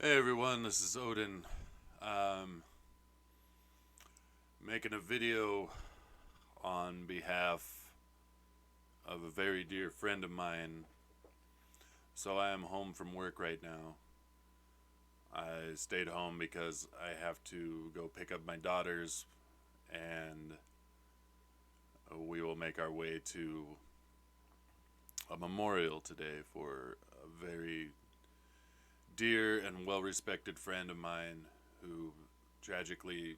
Hey everyone, this is Odin. Um, Making a video on behalf of a very dear friend of mine. So I am home from work right now. I stayed home because I have to go pick up my daughters, and we will make our way to a memorial today for a very dear and well respected friend of mine who tragically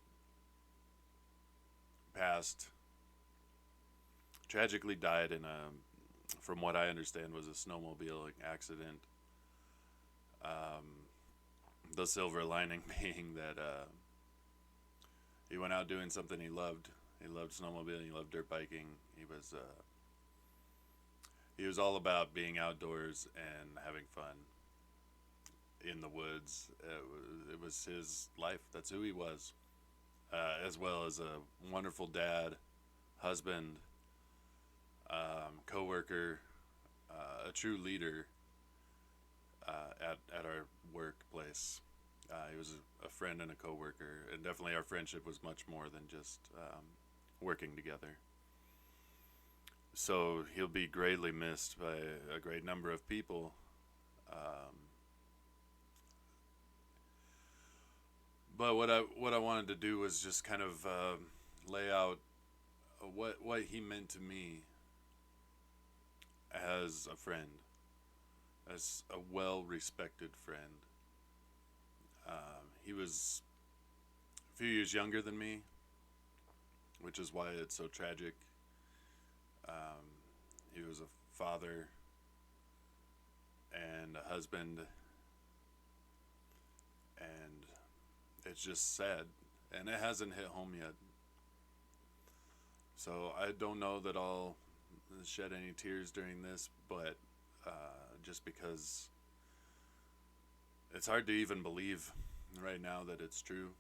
passed, tragically died in from what I understand, was a snowmobile accident. Um, the silver lining being that he went out doing something he loved. He loved snowmobiling. He loved dirt biking. He was all about being outdoors and having fun in the woods. It was his life. That's who he was, as well as a wonderful dad, husband, coworker, a true leader at our workplace. He was a friend and a coworker, and definitely our friendship was much more than just working together. So he'll be greatly missed by a great number of people. Um, but what I wanted to do was just kind of lay out what he meant to me as a friend, as a well respected friend. He was a few years younger than me, which is why it's so tragic. He was a father and a husband, and it's just sad. And it hasn't hit home yet. So I don't know that I'll shed any tears during this, but just because it's hard to even believe right now that it's true.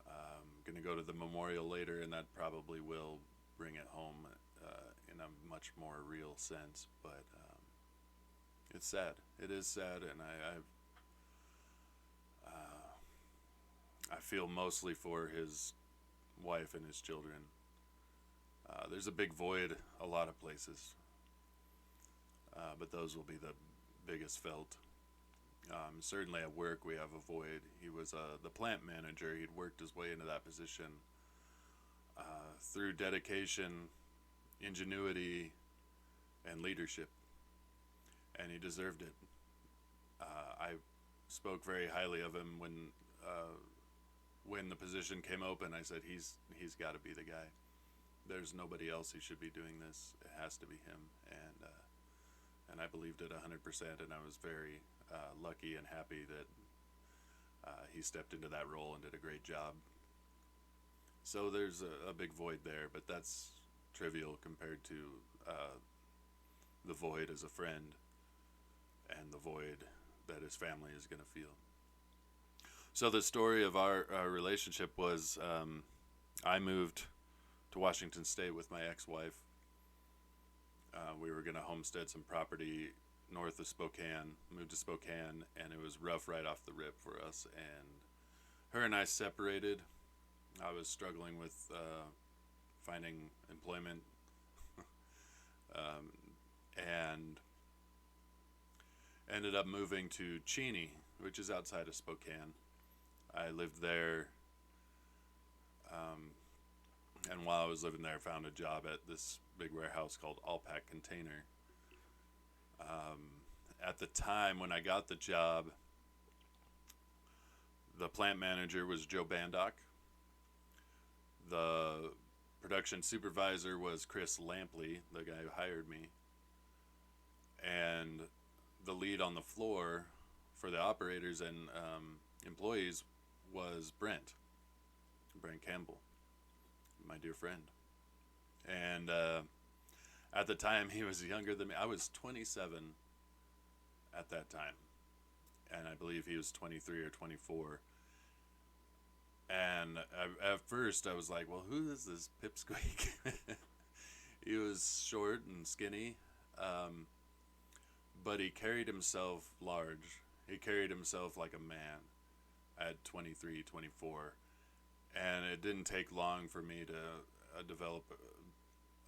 I'm going to go to the memorial later, and that probably will bring it home in a much more real sense. But it's sad. It is sad, and I feel mostly for his wife and his children. There's a big void a lot of places, but those will be the biggest felt. Certainly at work we have a void. He was the plant manager. He'd worked his way into that position through dedication, ingenuity, and leadership, and he deserved it. I spoke very highly of him when the position came open. I said he's got to be the guy. There's nobody else who should be doing this. It has to be him, and I believed it 100%. And I was very lucky and happy that he stepped into that role and did a great job. So there's a big void there, but that's trivial compared to the void as a friend and the void that his family is going to feel. So the story of our relationship was I moved to Washington State with my ex-wife. We were going to homestead some property north of Spokane, moved to Spokane, and it was rough right off the rip for us. And her and I separated. I was struggling with finding employment, um, and ended up moving to Cheney, which is outside of Spokane. I lived there, um, and while I was living there, I found a job at this big warehouse called All Pack Container. At the time when I got the job, the plant manager was Joe Bandock. The production supervisor was Chris Lampley, the guy who hired me. And the lead on the floor for the operators and employees was Brent Campbell, my dear friend. And at the time, he was younger than me. I was 27 at that time, and I believe he was 23 or 24. And at first, I was like, "Well, who is this pipsqueak?" He was short and skinny, but he carried himself large. He carried himself like a man at 23, 24. And it didn't take long for me to develop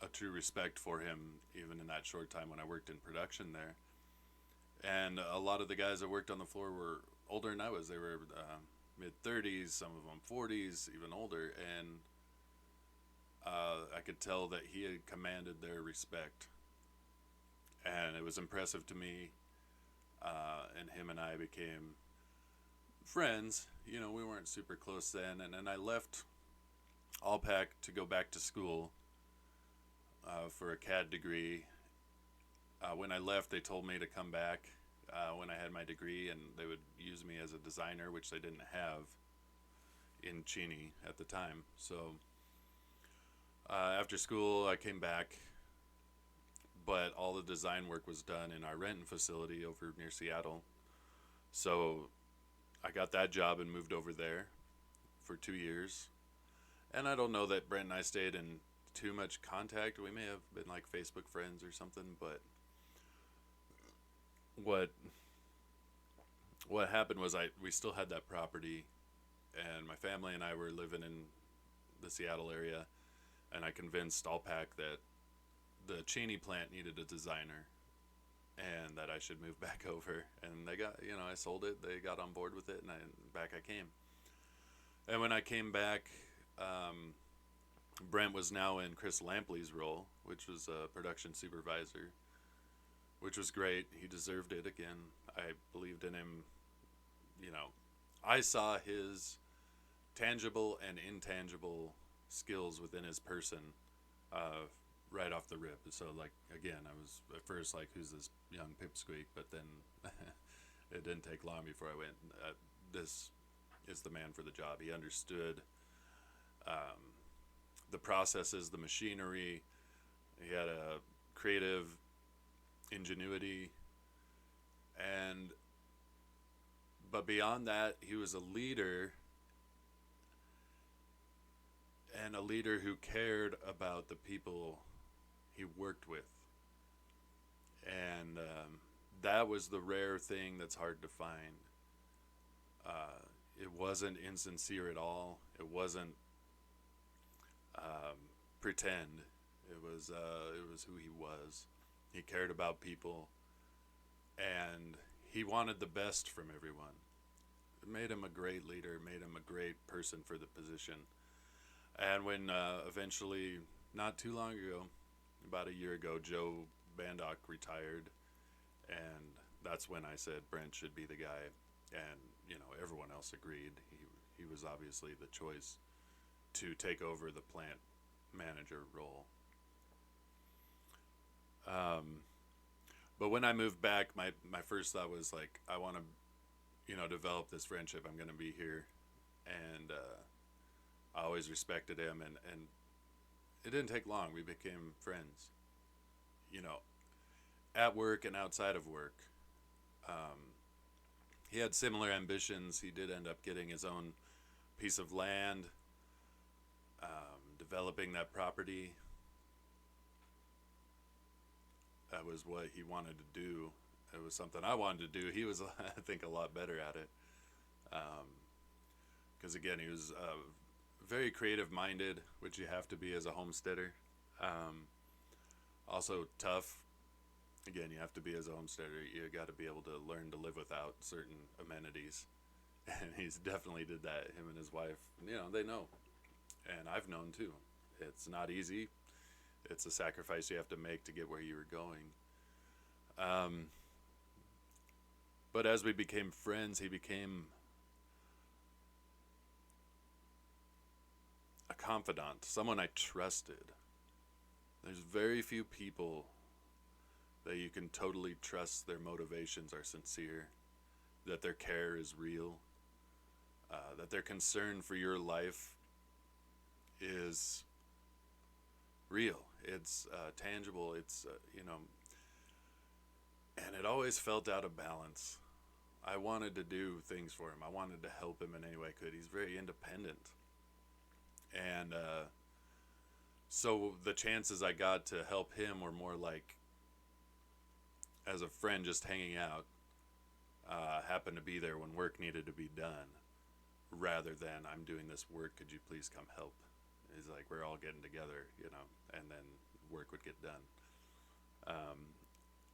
a true respect for him, even in that short time when I worked in production there. And a lot of the guys that worked on the floor were older than I was. They were mid 30s, some of them 40s, even older. And I could tell that he had commanded their respect. And it was impressive to me. And him and I became friends. You know, we weren't super close then. And then I left Allpack to go back to school for a CAD degree. When I left, they told me to come back when I had my degree, and they would use me as a designer, which they didn't have in Cheney at the time. So after school, I came back, but all the design work was done in our Renton facility over near Seattle. So I got that job and moved over there for 2 years. And I don't know that Brent and I stayed in too much contact. We may have been like Facebook friends or something, but what happened was we still had that property, and my family and I were living in the Seattle area, and I convinced Allpack that the Cheney plant needed a designer and that I should move back over. And they got, I sold it, they got on board with it, and back I came. And when I came back, Brent was now in Chris Lampley's role, which was a production supervisor, which was great. He deserved it again. I believed in him. I saw his tangible and intangible skills within his person right off the rip. So, like, again, I was at first like, who's this young pipsqueak? But then it didn't take long before I went, this is the man for the job. He understood the processes, the machinery. He had a creative ingenuity, but beyond that, he was a leader, and a leader who cared about the people he worked with. And that was the rare thing that's hard to find. It wasn't insincere at all. It wasn't pretend. It was who he was. He cared about people, and he wanted the best from everyone. It made him a great leader, made him a great person for the position. And when eventually, not too long ago, about a year ago, Joe Bandock retired, and that's when I said Brent should be the guy. And everyone else agreed. He was obviously the choice to take over the plant manager role. But when I moved back, my first thought was like, I want to, develop this friendship. I'm going to be here. And I always respected him. And it didn't take long. We became friends, at work and outside of work. He had similar ambitions. He did end up getting his own piece of land, developing that property. That was what he wanted to do. It was something I wanted to do. He was, I think, a lot better at it. Because, again, he was very creative-minded, which you have to be as a homesteader. Also tough. Again, you have to be as a homesteader. You got to be able to learn to live without certain amenities. And he's definitely did that. Him and his wife, they know. And I've known, too. It's not easy. It's a sacrifice you have to make to get where you were going. But as we became friends, he became a confidant, someone I trusted. There's very few people that you can totally trust their motivations are sincere, that their care is real, that their concern for your life is real. It's tangible. It's, and it always felt out of balance. I wanted to do things for him. I wanted to help him in any way I could. He's very independent. And so the chances I got to help him were more like as a friend, just hanging out. happened to be there when work needed to be done, rather than I'm doing this work, could you please come help? He's like, we're all getting together, and then work would get done.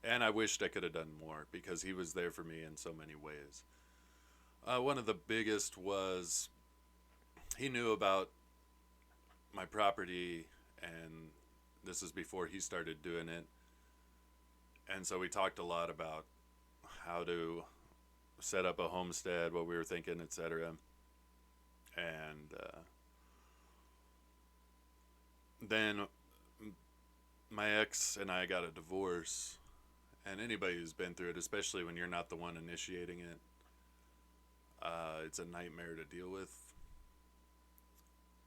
And I wished I could have done more because he was there for me in so many ways. One of the biggest was he knew about my property, and this is before he started doing it. And so we talked a lot about how to set up a homestead, what we were thinking, etc. And then my ex and I got a divorce. And anybody who's been through it, especially when you're not the one initiating it, it's a nightmare to deal with.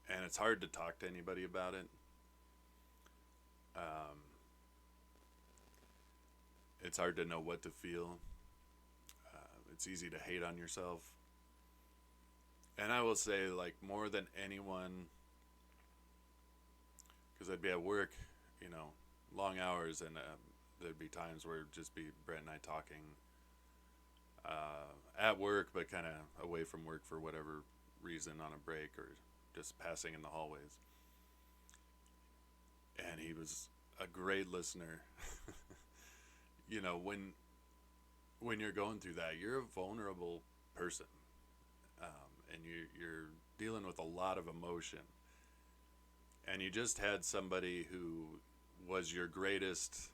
And it's hard to talk to anybody about it. It's hard to know what to feel. It's easy to hate on yourself. And I will say, like, more than anyone, because I'd be at work, long hours, and there'd be times where it'd just be Brent and I talking at work, but kind of away from work for whatever reason, on a break or just passing in the hallways. And he was a great listener. When you're going through that, you're a vulnerable person, and you're dealing with a lot of emotion. And you just had somebody who was your greatest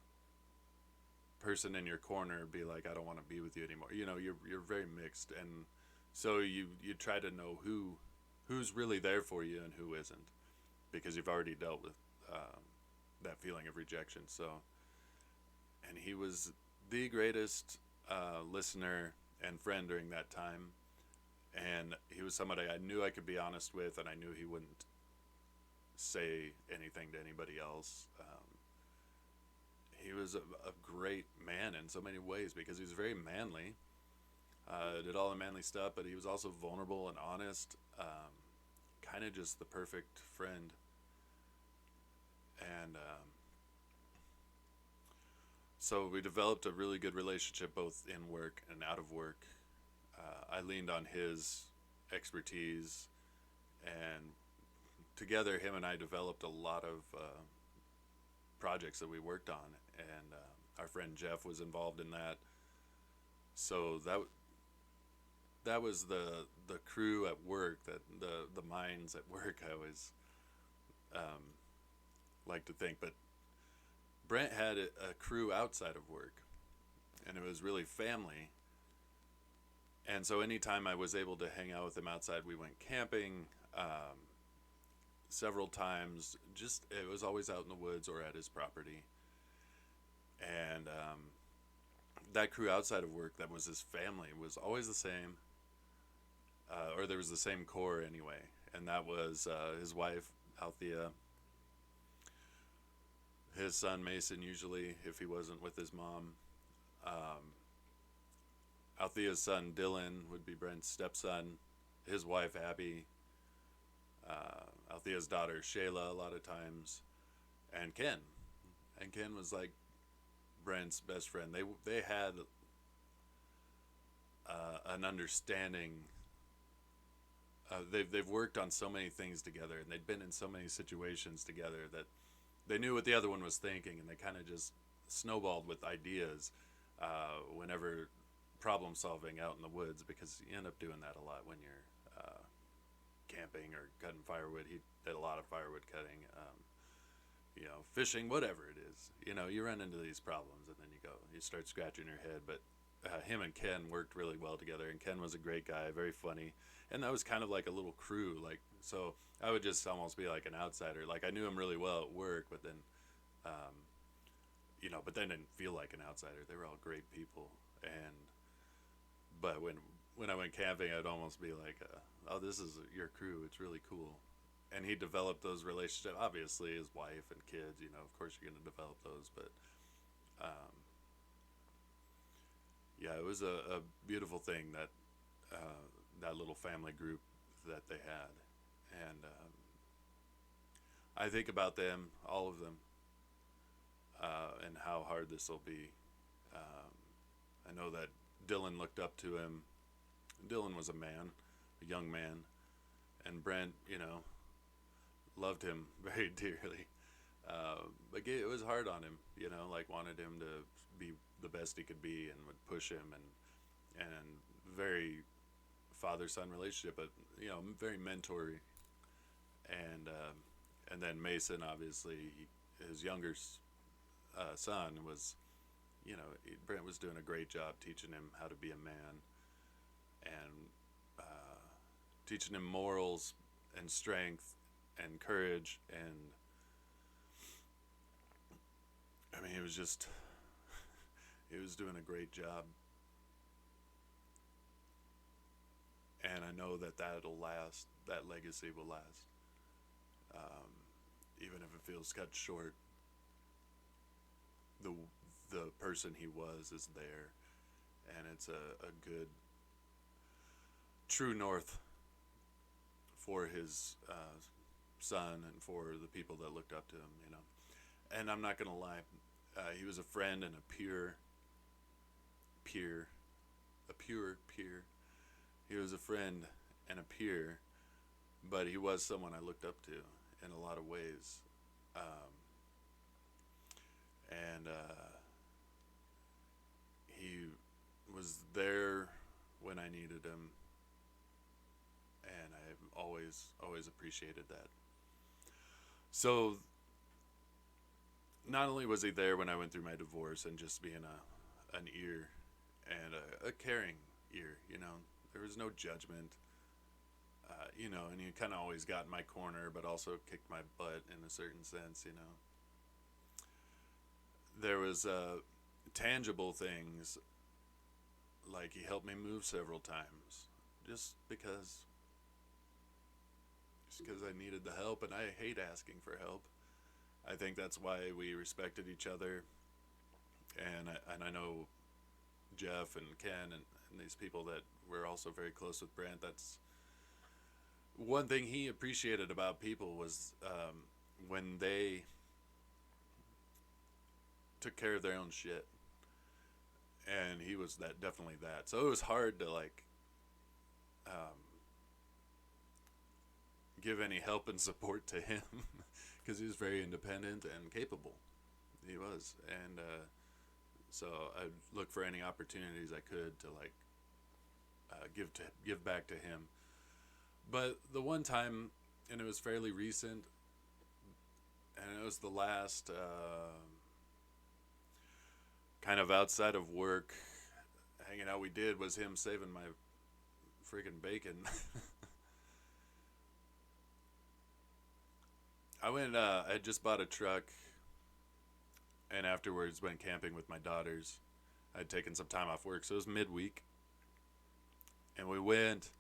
person in your corner be like, I don't want to be with you anymore. You're very mixed, and so you try to know who's really there for you and who isn't, because you've already dealt with that feeling of rejection. So, and he was the greatest listener and friend during that time, and he was somebody I knew I could be honest with, and I knew he wouldn't say anything to anybody else. He was a great man in so many ways, because he was very manly, did all the manly stuff, but he was also vulnerable and honest, kind of just the perfect friend. And so we developed a really good relationship both in work and out of work. I leaned on his expertise, and together him and I developed a lot of projects that we worked on, and our friend Jeff was involved in that. So that was the crew at work, that the minds at work, I always like to think. But Brent had a crew outside of work, and it was really family. And so anytime I was able to hang out with him outside, we went camping several times. Just, it was always out in the woods or at his property. And that crew outside of work, that was his family, was always the same, or there was the same core anyway. And that was his wife, Althea, his son Mason, usually, if he wasn't with his mom. Althea's son Dylan would be Brent's stepson, his wife Abby, Althea's daughter Shayla a lot of times, and Ken. And Ken was like Brent's best friend. They had an understanding. They've worked on so many things together, and they'd been in so many situations together that they knew what the other one was thinking, and they kind of just snowballed with ideas whenever problem solving out in the woods, because you end up doing that a lot when you're camping or cutting firewood. He did a lot of firewood cutting, fishing, whatever it is. You run into these problems, and then you start scratching your head. But him and Ken worked really well together, and Ken was a great guy, very funny, and that was kind of like a little crew. So I would just almost be like an outsider. Like, I knew him really well at work, but then, but then didn't feel like an outsider. They were all great people, but when I went camping, I'd almost be like, oh, this is your crew. It's really cool. And he developed those relationships. Obviously, his wife and kids, of course you're going to develop those. But, yeah, it was a beautiful thing that that little family group that they had. And I think about them, all of them, and how hard this will be. I know that Dylan looked up to him. Dylan was a man, a young man, and Brent, loved him very dearly. But it was hard on him, like wanted him to be the best he could be and would push him and very father-son relationship, but very mentory. And then Mason, obviously, his younger son was, Brent was doing a great job teaching him how to be a man and teaching him morals and strength and courage. And I mean, he was doing a great job. And I know that'll last. That legacy will last. Even if it feels cut short, the person he was is there, and it's a good true north for his son and for the people that looked up to him. And I'm not gonna lie, he was a friend and a pure peer. He was a friend and a peer, but he was someone I looked up to in a lot of ways. And he was there when I needed him, and I always appreciated that. So not only was he there when I went through my divorce and just being an ear and a caring ear, there was no judgment, and he kind of always got in my corner, but also kicked my butt in a certain sense, There was tangible things, like he helped me move several times, just because I needed the help, and I hate asking for help. I think that's why we respected each other, and I know Jeff and Ken and these people that were also very close with Brent. That's one thing he appreciated about people was when they took care of their own shit, and he was definitely that. So it was hard to give any help and support to him because he was very independent and capable. He was, and so I'd look for any opportunities I could to give back to him. But the one time, and it was fairly recent, and it was the last kind of outside of work hanging out we did, was him saving my freaking bacon. I had just bought a truck, and afterwards went camping with my daughters. I'd taken some time off work, so it was midweek. And we went,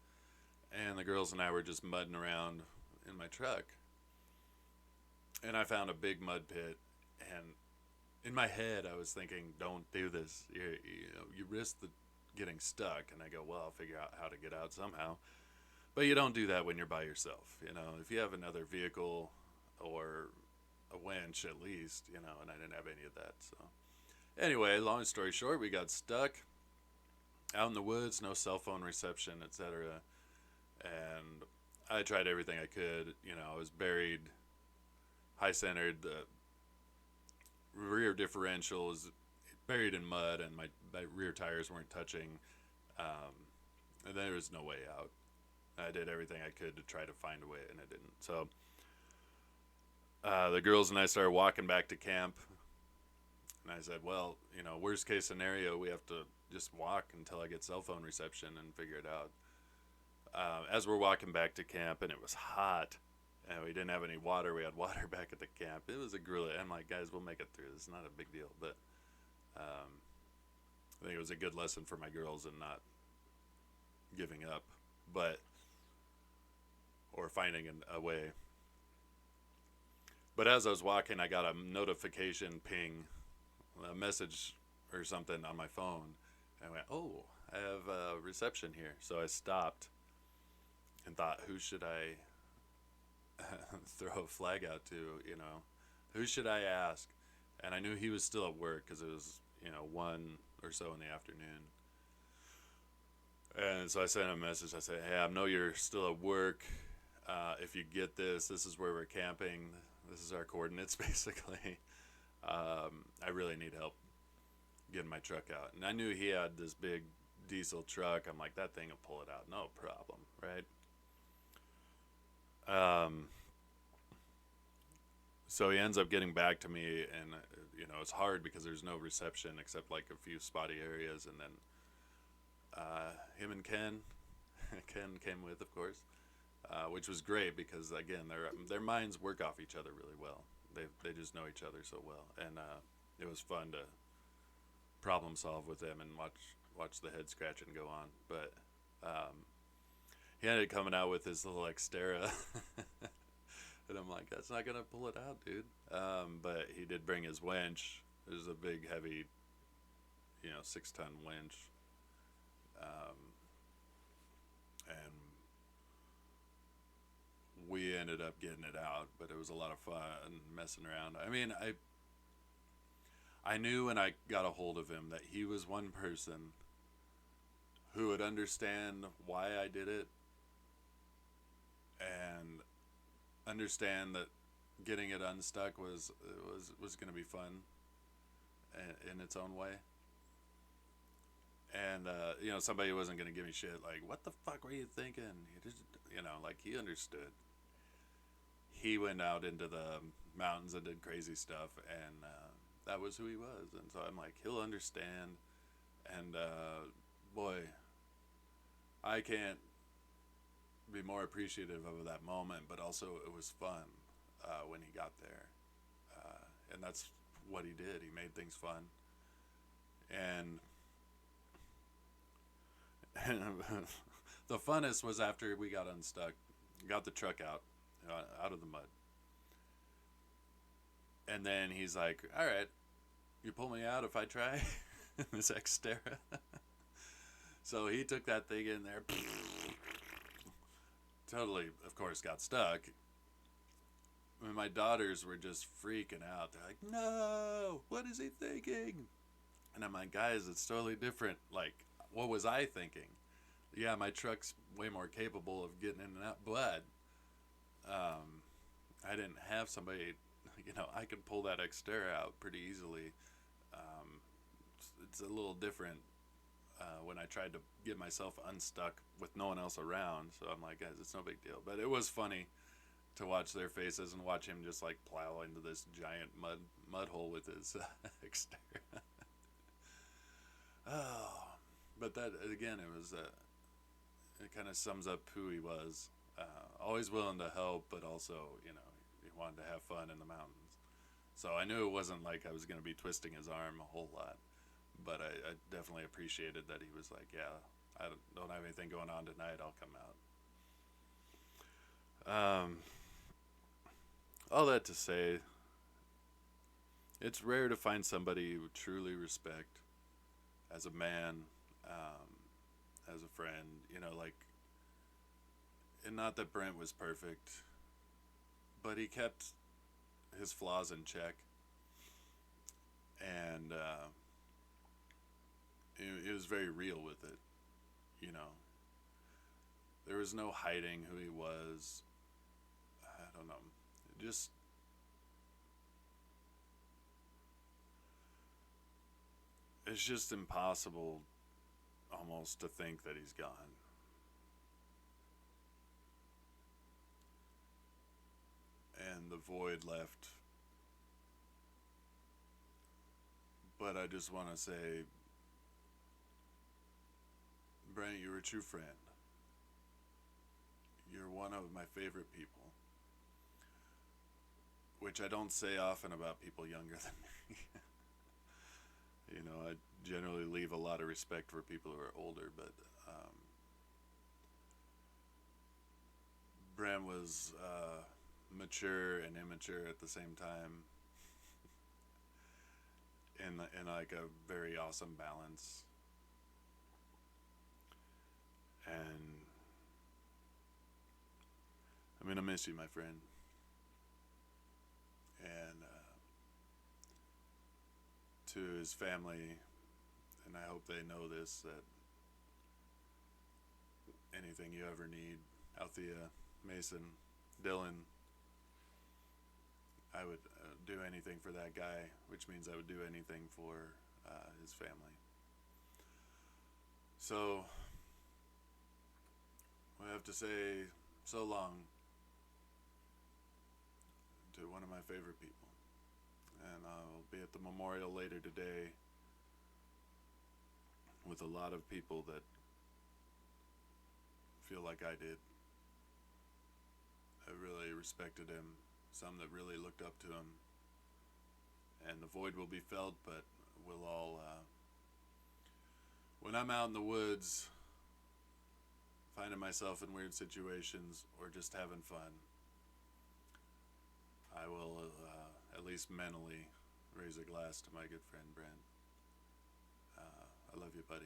and the girls and I were just mudding around in my truck. And I found a big mud pit, and in my head I was thinking, don't do this. You risk getting stuck. And I go, well, I'll figure out how to get out somehow. But you don't do that when you're by yourself. If you have another vehicle or a winch at least, and I didn't have any of that. So anyway, long story short, we got stuck out in the woods, no cell phone reception, etc. And I tried everything I could. I was buried, high centered. The rear differential was buried in mud, and my rear tires weren't touching. And there was no way out. I did everything I could to try to find a way, and it didn't. So the girls and I started walking back to camp, and I said, well, worst case scenario, we have to just walk until I get cell phone reception and figure it out. As we're walking back to camp, and it was hot, and we didn't have any water. We had water back at the camp. It was a gorilla. I'm like, guys, we'll make it through. It's not a big deal, but I think it was a good lesson for my girls in not giving up, or finding a way. But as I was walking, I got a notification ping, a message or something on my phone. And I went, oh, I have a reception here. So I stopped and thought, who should I throw a flag out to, Who should I ask? And I knew he was still at work because it was, 1 or so in the afternoon. And so I sent him a message. I said, hey, I know you're still at work. If you get this, this is where we're camping. This is our coordinates, basically. I really need help getting my truck out. And I knew he had this big diesel truck. I'm like, that thing will pull it out. No problem, right? So he ends up getting back to me, and it's hard because there's no reception except like a few spotty areas, and then him and Ken came with, of course, which was great because again their minds work off each other really well. They just know each other so well, and it was fun to problem solve with them and watch the head scratching go on. But he ended up coming out with his little Xterra. And I'm like, that's not gonna pull it out, dude. But he did bring his winch. It was a big, heavy, 6-ton winch. And we ended up getting it out, but it was a lot of fun messing around. I mean, I knew when I got a hold of him that he was one person who would understand why I did it and understand that getting it unstuck was going to be fun in its own way. And somebody wasn't going to give me shit like, what the fuck were you thinking? You just, like, he understood. He went out into the mountains and did crazy stuff, and that was who he was. And so I'm like, he'll understand. And boy, I can't be more appreciative of that moment, but also it was fun when he got there, and that's what he did. He made things fun, and the funnest was after we got unstuck, got the truck out of the mud, and then he's like, all right, you pull me out if I try. This Xterra. So he took that thing in there, totally, of course, got stuck. I mean, my daughters were just freaking out. They're like, no, what is he thinking? And I'm like, guys, it's totally different. Like, what was I thinking? Yeah, my truck's way more capable of getting in and out, but I didn't have somebody, I could pull that Xterra out pretty easily. It's a little different when I tried to get myself unstuck with no one else around. So I'm like, guys, it's no big deal. But it was funny to watch their faces and watch him just like plow into this giant mud hole with his Xterra. Oh, but that again, it kind of sums up who he was. Always willing to help, but also he wanted to have fun in the mountains. So I knew it wasn't like I was going to be twisting his arm a whole lot. But I definitely appreciated that he was like, yeah, I don't have anything going on tonight, I'll come out. All that to say, it's rare to find somebody you truly respect as a man, as a friend, and not that Brent was perfect, but he kept his flaws in check, and it was very real with it, There was no hiding who he was. I don't know. It's just impossible almost to think that he's gone. And the void left. But I just want to say, Brent, you're a true friend. You're one of my favorite people. Which I don't say often about people younger than me. I generally leave a lot of respect for people who are older, but Brent was mature and immature at the same time, in like a very awesome balance. And I'm gonna miss you, my friend. And to his family, and I hope they know this, that anything you ever need, Althea, Mason, Dylan, I would do anything for that guy, which means I would do anything for his family. So, we have to say so long to one of my favorite people. And I'll be at the memorial later today with a lot of people that feel like I did. I really respected him, some that really looked up to him. And the void will be felt, but we'll all, when I'm out in the woods, finding myself in weird situations or just having fun, I will at least mentally raise a glass to my good friend Brent. I love you, buddy.